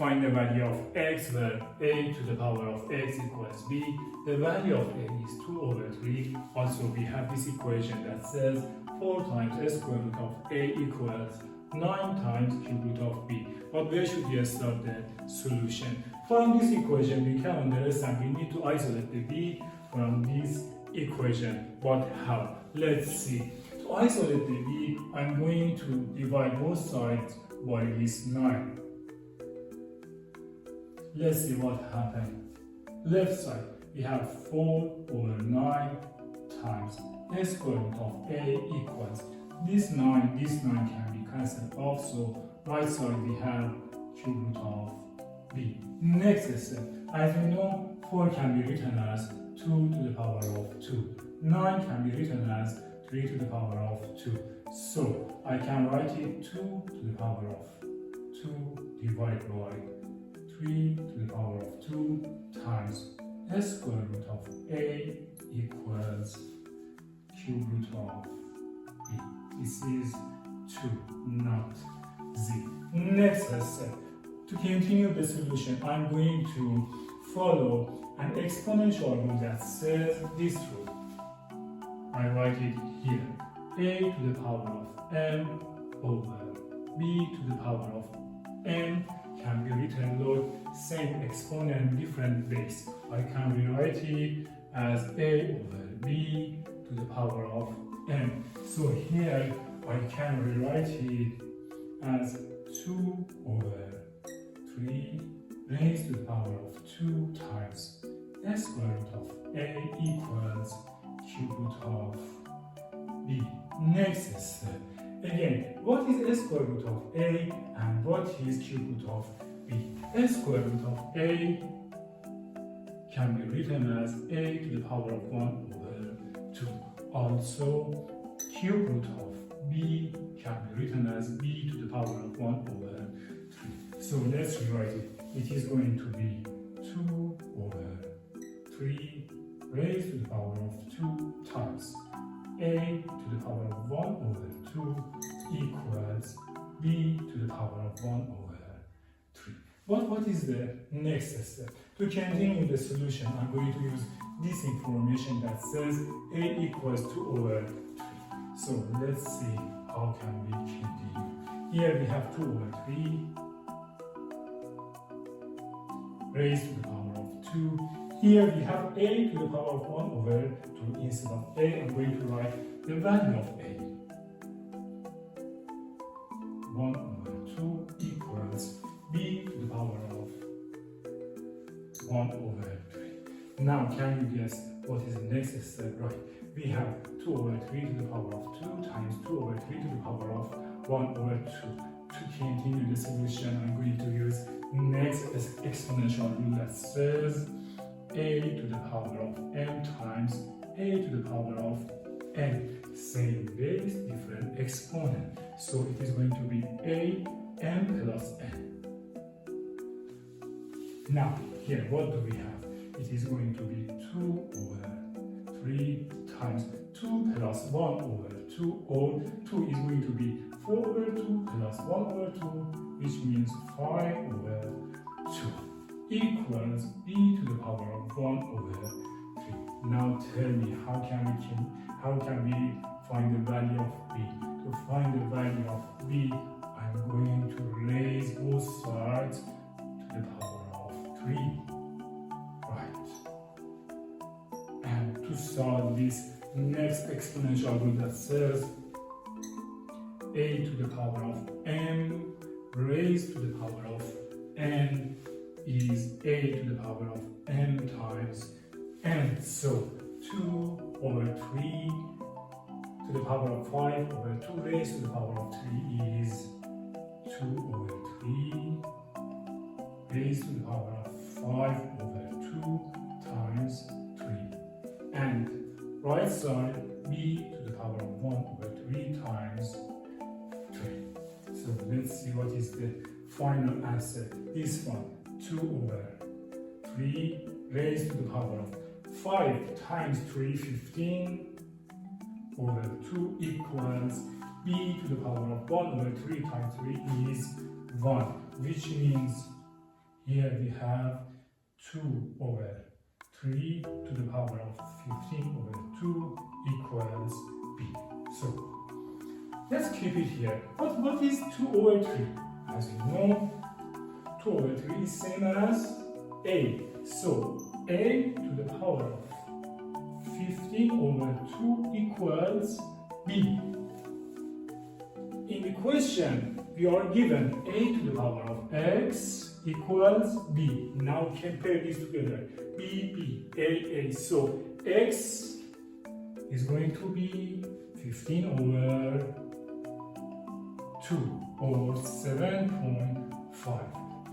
Find the value of x where a to the power of x equals b. The value of a is 2 over 3. Also, we have this equation that says 4 times a square root of a equals 9 times cube root of b. But where should we start the solution? From this equation, we can understand we need to isolate the b from this equation. But how? Let's see. To isolate the b, I'm going to divide both sides by this 9. Let's see what happened. Left side, we have 4 over 9 times a square root of a equals this 9 can be cancelled off, so right side we have cube root of b. Next step, as we know, 4 can be written as 2 to the power of 2. 9 can be written as 3 to the power of 2. So I can write it 2 to the power of 2 divided by 3 to the power of 2 times a square root of a equals cube root of b. This is 2, not z. Next step. To continue the solution, I'm going to follow an exponential rule that says this rule. I write it here. A to the power of m over b to the power of m can be written like same exponent, different base. I can rewrite it as a over b to the power of m. So here I can rewrite it as 2 over 3 raised to the power of 2 times a square root of a equals cube root of b. Next step. Again, what is a square root of a and what is cube root of b? A square root of a can be written as a to the power of 1 over 2. Also, cube root of b can be written as b to the power of 1 over 3. So let's rewrite it. It is going to be 2 over 3 raised to the power of 2 times a to the power of 1 over 2 equals b to the power of 1 over 3. But what is the next step? To continue the solution, I'm going to use this information that says a equals 2 over 3. So let's see how can we continue. Here we have 2 over 3 raised to the power of 2. Here we have a to the power of 1 over 2. Instead of a, I'm going to write the value of a. 1 over 2 equals b to the power of 1 over 3. Now, can you guess what is the next step? Right, we have 2 over 3 to the power of 2 times 2 over 3 to the power of 1 over 2. To continue the solution, I'm going to use next exponential rule that says a to the power of m times a to the power of n. Same base, different exponent. So it is going to be a m plus n. Now, here, what do we have? It is going to be 2 over 3 times 2 plus 1 over 2, or 2 is going to be 4 over 2 plus 1 over 2, which means 5 over 2 equals b to the power of 1 over 3. Now tell me, how can we find the value of b? To find the value of b, I'm going to raise both sides to the power of 3. Right. And to solve this next exponential rule that says a to the power of m raised to the power of n is a to the power of m times n. So 2 over 3 to the power of 5 over 2 raised to the power of 3 is 2 over 3 raised to the power of 5 over 2 times 3. And right side, b to the power of 1 over 3 times 3. So let's see what is the final answer. This one, 2 over 3 raised to the power of 5 times 3, 15 over 2 equals b to the power of 1 over 3 times 3 is 1, which means Here we have 2 over 3 to the power of 15 over 2 equals b. So let's keep it here. What is 2 over 3? As you know, 2 over 3 is same as a. So a to the power of 15 over 2 equals b. In the question, we are given a to the power of x equals b. Now compare these together. b, a. So x is going to be 15 over 2 or 7.5.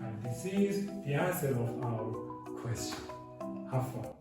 And this is the answer of our question. Have fun.